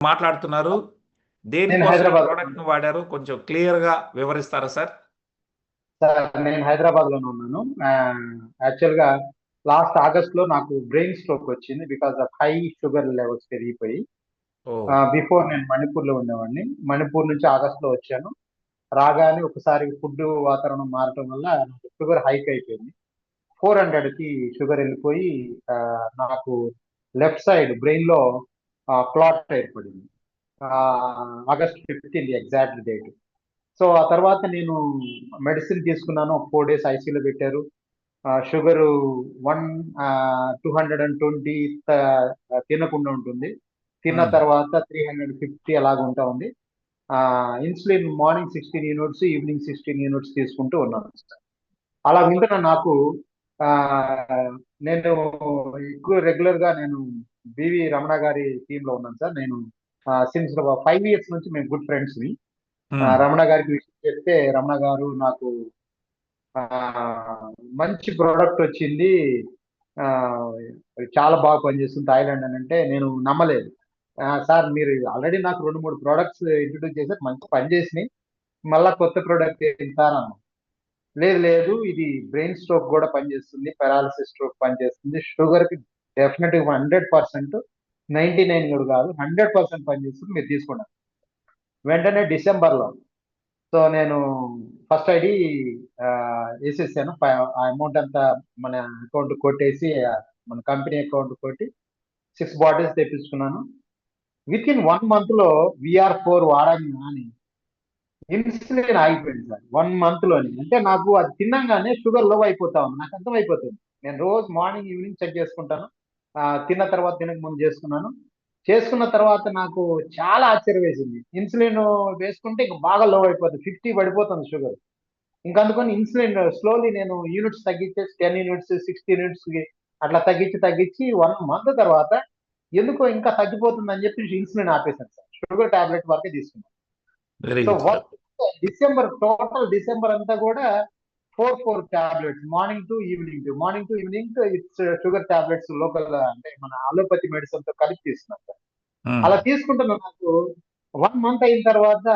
మాట్లాడుతున్నారు? నేను దేనికోసం ఈ హైదరాబాద్ ప్రోడక్ట్ ను వాడారు? కొంచెం క్లియర్ గా వివరిస్తారా సార్? సార్, నేను హైదరాబాద్ లోనే ఉన్నాను. యాక్చువల్ గా లాస్ట్ ఆగస్ట్ లో నాకు బ్రెయిన్ స్ట్రోక్ వచ్చింది because of high sugar levels పెరిగిపోయి. ఓ బిఫోర్ నేను మణిపూర్ లో ఉండేవాడిని. మణిపూర్ నుంచి ఆగస్ట్ లో వచ్చాను. రాగానే ఒకసారి ఫుడ్ వాతావరణం మారటం వల్ల షుగర్ హైక్ అయిపోయింది. 400 కి షుగర్ వెళ్ళిపోయి ఆ, నాకు లెఫ్ట్ సైడ్ బ్రెయిన్ లో క్లాట్ ఏర్పడింది. August 15 exact date. సో ఆ తర్వాత నేను మెడిసిన్ తీసుకున్నాను. 4 days ఐసీలో పెట్టారు. షుగర్ 220 తినకుండా ఉంటుంది. తిన్న తర్వాత 350 అలాగ ఉంటా ఉంది. Insulin morning 16 units, evening 16 units తీసుకుంటూ ఉన్నాను. అలా వింటున్న నాకు ఆ, నేను ఎక్కువ రెగ్యులర్ గా నేను బివి రమణ గారి టీమ్ లో ఉన్నాను సార్. నేను సిన్స్ 5 years నుంచి మేము గుడ్ ఫ్రెండ్స్ ని. రమణ గారికి విషయం చెప్తే రమణ గారు నాకు ఆ, మంచి ప్రోడక్ట్ వచ్చింది, ఆ, చాలా బాగా పనిచేస్తుంది థాయిలాండ్ అని అంటే నేను నమ్మలేదు. సార్, మీరు ఆల్రెడీ నాకు 2-3 ప్రోడక్ట్స్ ఇంట్రొడ్యూస్ చేశారు, మంచి పని చేసినాయి, మళ్ళా కొత్త ప్రోడక్ట్ ఏంటి సార్ అన్నాం. లేదు లేదు, ఇది బ్రెయిన్ స్ట్రోక్ కూడా పనిచేస్తుంది, పెరాలసిస్ స్ట్రోక్ పనిచేస్తుంది, షుగర్ కి డెఫినెట్ గా 100%, 99 కూడా కాదు, 100% పనిచేస్తుంది, మీరు తీసుకోండి. వెంటనే డిసెంబర్లో సో నేను ఫస్ట్ ఐడి వేసేసాను. ఆ అమౌంట్ అంతా మన అకౌంట్ కొట్టేసి మన కంపెనీ అకౌంట్ కొట్టి 6 బాటిల్స్ తెప్పించుకున్నాను. విత్ ఇన్ 1 month లో VR4 వాడగానే ఇన్సులిన్ ఆగిపోయింది సార్. 1 month లోని. అంటే నాకు అది తినంగానే షుగర్ లో అయిపోతా ఉంది, నాకు అర్థమైపోతుంది. నేను రోజు మార్నింగ్ ఈవినింగ్ చెక్ చేసుకుంటాను. తిన్న తర్వాత తినక ముందు చేసుకున్నాను. చేసుకున్న తర్వాత నాకు చాలా ఆశ్చర్యం వేసింది. ఇన్సులిన్ వేసుకుంటే ఇంకా బాగా లో అయిపోతుంది, 50 పడిపోతుంది షుగర్. ఇంకా అందుకని ఇన్సులిన్ స్లోలీ నేను యూనిట్స్ తగ్గించేసి 10 యూనిట్స్, 60 యూనిట్స్ అట్లా తగ్గించి తగ్గించి 1 month తర్వాత ఎందుకో ఇంకా తగ్గిపోతుంది అని చెప్పి ఇన్సులిన్ ఆపేశాను సార్. షుగర్ టాబ్లెట్ వరకే తీసుకున్నాను. Very so good sir. Total December అంతా కూడా 4 tablets, morning to evening it's sugar tablets local, అంటే మన అలోపతి మెడిసిన్ తో కలిపి తీసుకున్నాను సార్. అలా తీసుకుంటున్నా నాకు 1 month అయిన తర్వాత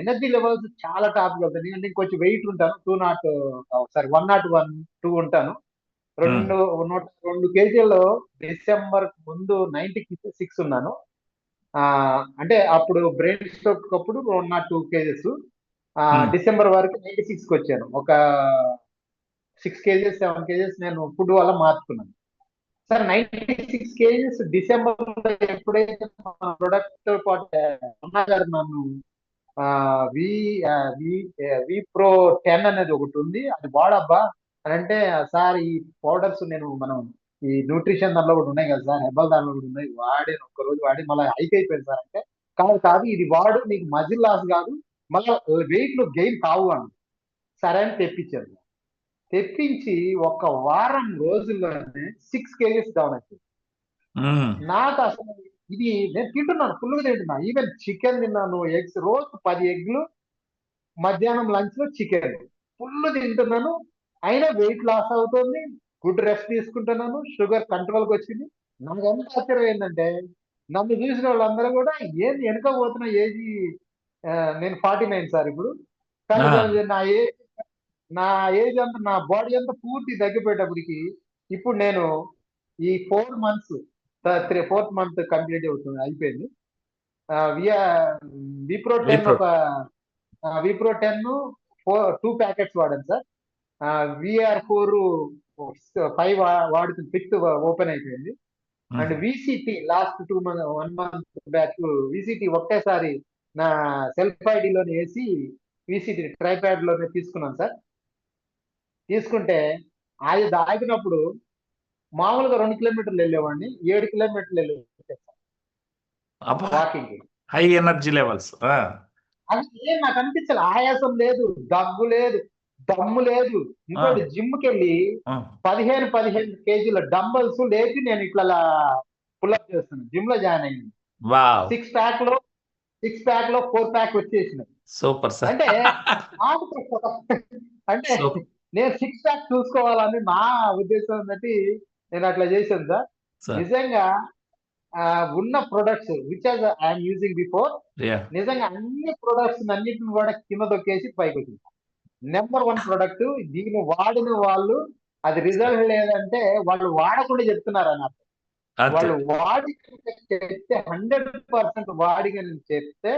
ఎనర్జీ లెవెల్స్ చాలా టాప్ గా ఉంటుంది. ఎందుకంటే కొంచెం వెయిట్ ఉంటాను, 101, 2 ఉంటాను. 102 కేజీల్లో డిసెంబర్ ముందు 96 ఉన్నాను. అంటే అప్పుడు బ్రెయిన్ స్ట్రోక్ అప్పుడు 102 కేజెస్. డిసెంబర్ వరకు 96కి వచ్చాను. ఒక 6 కేజెస్, 7 కేజెస్ నేను ఫుడ్ వల్ల మార్చుకున్నాను సార్. 96 కేజెస్ డిసెంబర్ ఎప్పుడైతే ప్రొడక్ట్ పాటు గారు నన్ను వి వి వి ప్రో 10 అనేది ఒకటి ఉంది, అది వాడబ్బా అని అంటే, సార్ ఈ పౌడర్స్ మనం ఈ న్యూట్రిషన్ దానిలో కూడా ఉన్నాయి కదా సార్, హెర్బల్ దానిలో కూడా ఉన్నాయి, వాడి ఒక్కరోజు వాడి మళ్ళీ హైక్ అయిపోయింది సార్ అంటే, కాదు కాదు ఇది వాడు, నీకు మజిల్ లాస్ కాదు, మళ్ళీ వెయిట్ లో గెయిన్ కావు అని. సరే అని తెప్పించారు. తెప్పించి ఒక వారం రోజుల్లోనే 6 కేజెస్ డౌన్ అయిపోయింది. నాకు అసలు ఇది నేను తింటున్నాను, ఫుల్గా తింటున్నా, ఈవెన్ చికెన్ తిన్నాను, ఎగ్స్, రోజు 10 ఎగ్లు, మధ్యాహ్నం లంచ్ లో చికెన్, ఫుల్ తింటున్నాను. అయినా వెయిట్ లాస్ అవుతుంది, గుడ్ రెస్ట్ తీసుకుంటున్నాను, షుగర్ కంట్రోల్కి వచ్చింది. నాకు ఎంత ఆశ్చర్యం ఏంటంటే, నన్ను చూసిన వాళ్ళందరూ కూడా ఏంది వెనక పోతున్న ఏజీ, నేను 49 సార్ ఇప్పుడు. కానీ నా ఏజ్ అంతా, నా బాడీ అంతా పూర్తి తగ్గిపోయేటప్పటికి ఇప్పుడు నేను ఈ 4 months, 4th month కంప్లీట్ అవుతుంది, అయిపోయింది. విప్రో 10 విప్రో. ఒక విప్రో 10 2 ప్యాకెట్స్ వాడాను సార్. VR4 5 వాడుతుంది, 5th ఓపెన్ అయిపోయింది. అండ్ విసిటి లాస్ట్ 1 month బ్యాక్ విసిటి ఒకేసారి నా సెల్ఫ్ ఐడిలోనే వేసి విసిటి ట్రైప్యాడ్ లోనే తీసుకున్నాను సార్. తీసుకుంటే అది దాగినప్పుడు మామూలుగా 2 కిలోమీటర్లు వెళ్ళేవాడిని, 7 కిలోమీటర్లు వెళ్ళి వాకింగ్. High energy levels. అది ఏం నాకు అనిపించలేదు, ఆయాసం లేదు, దగ్గు లేదు, దమ్ము లేదు. ఇంకోటి జిమ్కి వెళ్ళి 15 కేజీల డంబల్స్ లేపి నేను ఇట్లా పుల్అప్ చేస్తున్నాను. జిమ్ లో జాయిన్ అయ్యింది. 6 ప్యాక్ లో 4 ప్యాక్ వచ్చేసినాయి. Super sir. అంటే అంటే నేను 6 ప్యాక్ చూసుకోవాలని నా ఉద్దేశం బట్టి నేను అట్లా చేశాను సార్. నిజంగా ఉన్న products which I'm using before, yeah నిజంగా అన్ని ప్రొడక్ట్స్ అన్నిటిని కూడా కింద దొక్కేసి పైకి వచ్చింది. నెంబర్ 1 ప్రొడక్ట్, దీన్ని వాడిన వాళ్ళు అది రిజల్ట్ లేదంటే వాళ్ళు వాడకుండా చెప్తున్నారు అన్నారు. అంతే. వాళ్ళు వాడి చెప్తే 100% వాడి కనుక చెప్తే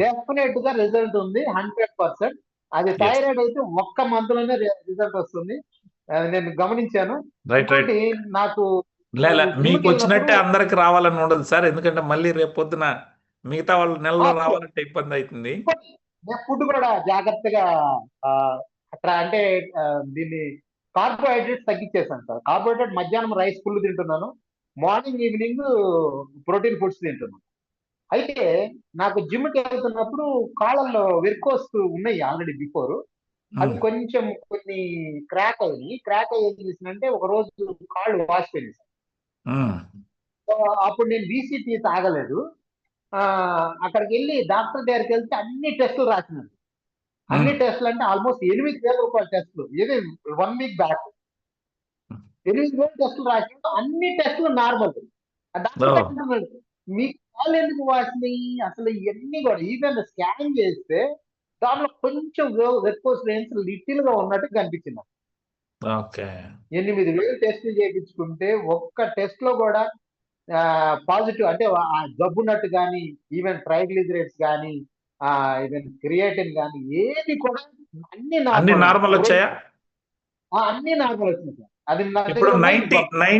డెఫినెట్ గా రిజల్ట్ ఉంది 100%. అది Yes. థైరాయిడ్ అయితే ఒక్క మంత్ లోనే రిజల్ట్ వస్తుంది. అది నేను గమనించాను. Right right. ఇంకోటి నాకు లేలా జిమ్కి మీకు వచ్చినట్టే వెళ్ళినప్పుడు అందరికి రావాలని ఉండదు సార్. ఎందుకంటే మళ్ళీ రేపు పొద్దున మిగతా వాళ్ళు నెలలో ఆ, రావాలంటే ఇబ్బంది అవుతుంది. ఇంకోటి, నేను ఫుడ్ కూడా జాగ్రత్తగా ఆ, అంటే దీన్ని కార్బోహైడ్రేట్స్ తగ్గించేసాను సార్. కార్బోహైడ్రేట్ మధ్యాహ్నం రైస్ ఫుల్ తింటున్నాను, మార్నింగ్ ఈవినింగ్ ప్రోటీన్ ఫుడ్స్ తింటున్నాను. అయితే నాకు జిమ్కి వెళ్తున్నప్పుడు కాళ్ళల్లో వెరికోస్ ఉన్నాయి ఆల్రెడీ బిఫోర్. అవి కొంచెం కొన్ని క్రాక్ అయ్యి ఏం చేసిందంటే ఒక రోజు కాళ్ళు వాసిపోయింది సార్. సో అప్పుడు నేను బీసీటీ తాగలేదు. ఆ, అక్కడికి వెళ్ళి డాక్టర్ దగ్గరికి వెళ్తే అన్ని టెస్టులు రాసినారు. అన్ని టెస్టులు అంటే ఆల్మోస్ట్ 8,000 రూపాయల టెస్టులు. ఇది 1 వీక్ బ్యాక్ 8,000 టెస్టులు రాసినారు. అన్ని టెస్టులు నార్మల్. Doctor Oh. అంటున్నాడు, మీ కాళ్ళు ఎందుకు వాసినాయి అసలు ఇవన్నీ కూడా ఈవెన్ స్కాన్ చేస్తే దాంట్లో కొంచెం వెరికోస్ వెయిన్స్ లిటిల్ గా ఉన్నట్టు కనిపించింది. ఓకే. 8,000 టెస్టులు చేయించుకుంటే ఒక్క టెస్ట్ లో కూడా పాజిటివ్ అంటే ఆ జబ్బున్నట్టు కానీ, ఈవెన్ ట్రైగ్లిజరైడ్స్ కానీ, ఈవెన్ క్రియేటిన్ కానీ ఏది కూడా అన్ని అన్ని నార్మల్. నార్మల్ వచ్చాయా? అన్ని నార్మల్ వచ్చినాయి సార్. అది నా ఇప్పుడు దగ్గర ఉన్నాయి.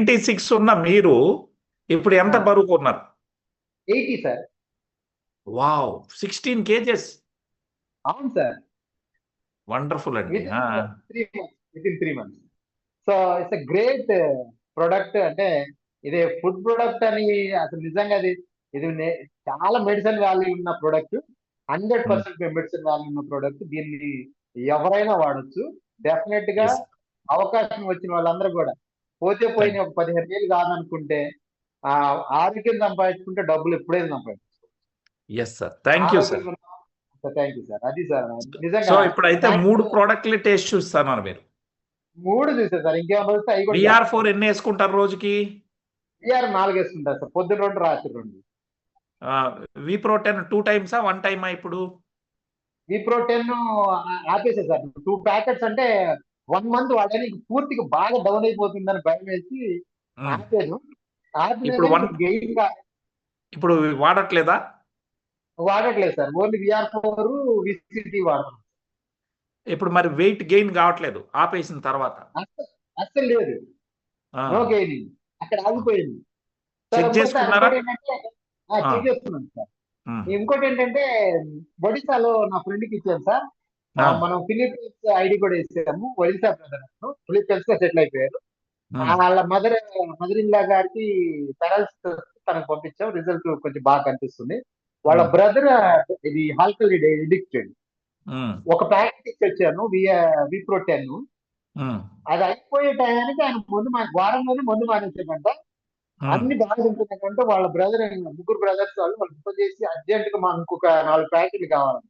96 ఉన్న మీరు ఇప్పుడు ఎంత బరువు ఉన్నారు? 80 సార్. Wow, 16 kgs. అవును సార్. వండర్ఫుల్ అండి. Within 3 months. So it's a great product. అంటే ఇది ఫుడ్ ప్రొడక్ట్ అని అసలు నిజంగా ఇది చాలా మెడిసిన్ వాల్యూ ఉన్న ప్రొడక్ట్. 100% మెడిసిన్ వాల్యూ ఉన్న ప్రొడక్ట్. దీన్ని ఎవరైనా వాడొచ్చు. డెఫినెట్ గా Yes. అవకాశం వచ్చిన వాళ్ళందరూ కూడా పోతే పోయిన ఒక 15 ఏళ్ళు కాదనుకుంటే ఆరోగ్యం సంపాదించుకుంటే డబ్బులు ఎప్పుడైనా సంపాదించుకోవచ్చు. Yes sir. Thank you sir. Thank you sir. అది సార్ సో నిజంగా ఇప్పుడైతే 3 ప్రోడక్ట్లే టేస్ట్ చూస్తున్నారు మీరు. 3 చూసారు సార్. ఇంకేమైనా వస్తే అవి కూడా VR4 ఎన్ని వేసుకుంటారు రోజుకి? VR 4 వేసుకుంటారు సార్. పొద్దున 2, రాత్రి 2. Vpro10 2 టైమ్సా 1 టైమా ఇప్పుడు? Vpro10 ఆపేసే sir. 2 ప్యాకెట్స్ అంటే 1 month వాడడానికి పూర్తిగా బాగా డౌన్ అయిపోతుందని భయం వేసి ఆపాను. ఇప్పుడు ఇప్పుడు వాడట్లేదా? వాడట్లేదు సార్. ఓన్లీ VR4 VCT వాడుతున్నాం. ఇప్పుడు మరి వెయిట్ గెయిన్ కావట్లేదు ఆపేసిన తర్వాత? అస్సలు లేదు. No gaining. అక్కడ ఆగిపోయింది. చెక్ చేసుకున్నారా? చెక్ చేసుకున్నాను సార్. ఇంకోటి ఏంటంటే ఒడిశాలో నా ఫ్రెండ్ కి ఇచ్చాను సార్. మనం ఫిలిప్పీన్స్ ఐడి కూడా ఇచ్చాము. ఒడిశా బ్రదర్ ఫిలిప్పీన్స్ లో సెటిల్ అయిపోయారు. వాళ్ళ మదర్ ఇన్ లా గారికి పెరాలసిస్ తనకు పంపించాం. రిజల్ట్ కొంచెం బాగా కనిపిస్తుంది. వాళ్ళ బ్రదర్ ఇది ఆల్కహాల్ ఎడిక్టెడ్. ఒక ప్యాకెట్ ఇచ్చి వచ్చాను Vpro10. అది అయిపోయే టయానికి ఆయన వారంలోనే మందు మానేసాడంట. అన్ని బాగా ఉంటున్నాయంటే వాళ్ళ బ్రదర్ 3 బ్రదర్స్ వాళ్ళు ఫోన్ చేసి అర్జెంట్ గా మాకు ఇంకొక 4 ప్యాకెట్లు కావాలి.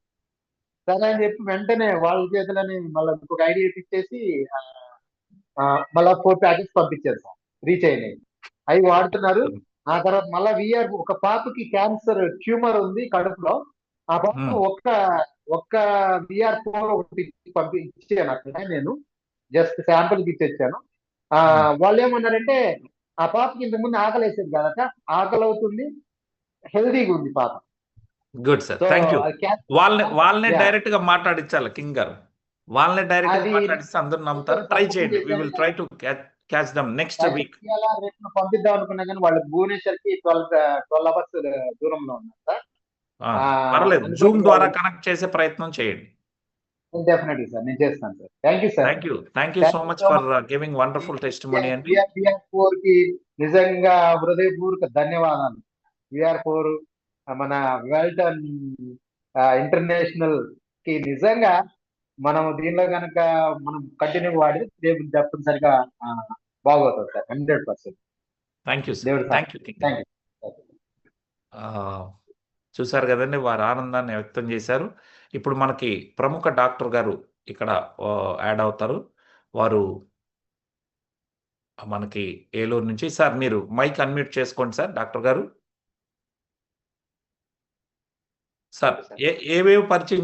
సరే అని చెప్పి వెంటనే వాళ్ళ చేతులని మళ్ళీ ఇంకొక ఐడియా ఇచ్చేసి మళ్ళా 4 ప్యాకెట్స్ పంపించారు సార్. రీచ్ అయినాయి. అవి వాడుతున్నారు. ఆ తర్వాత మళ్ళా ఒక పాపకి క్యాన్సర్ ట్యూమర్ ఉంది కడుపులో. ఆ పాప ఒక్క VR4 ఒకటి ఇచ్చాను అక్కడ. నేను జస్ట్ శాంపుల్ కి ఇచ్చేచ్చాను. వాళ్ళు ఏమన్నారంటే ఆ పాపకి ఇంతకుముందు ఆకలి వేసేది కదట, ఆకలి అవుతుంది, హెల్దీగా ఉంది పాప. Good sir. Thank you. వాళ్ళనే డైరెక్ట్ గా మాట్లాడించాలి కింగ్ గారు. వాళ్ళనే డైరెక్ట్ గా మాట్లాడిస్తే అందరూ నమ్ముతారు. ట్రై చేయండి. We will try to catch them next week. రేపు పంపిద్దాం అనుకున్నా కానీ వాళ్ళు భువనేశ్వర్ కి 12 hours దూరంలో ఉన్నారు సార్. పర్లేదు, జూమ్ ద్వారా కనెక్ట్ చేసే ప్రయత్నం చేయండి. డెఫినెట్లీ సార్, నేను చేస్తాను sir. Thank you sir. Thank you so much for giving wonderful testimony అండి. VR4 కి నిజంగా హృదయపూర్వక ధన్యవాదాలు. VR4 మన వెల్టన్ ఇంటర్నేషనల్ కి నిజంగా మనం దీనిలో కనుక మనం కంటిన్యూ వాడితే దేవుడు తప్పనిసరిగా బాగోతుంది sir. 100%. Thank you sir. Thank you. చూసారు కదండి, వారు ఆనందాన్ని వ్యక్తం చేశారు. ఇప్పుడు మనకి ప్రముఖ డాక్టర్ గారు ఇక్కడ యాడ్ అవుతారు. వారు మనకి ఏలూరు నుంచి. సార్ మీరు మైక్ అన్మ్యూట్ చేసుకోండి సార్ డాక్టర్ గారు. సార్ ఏవేవి పరిచయం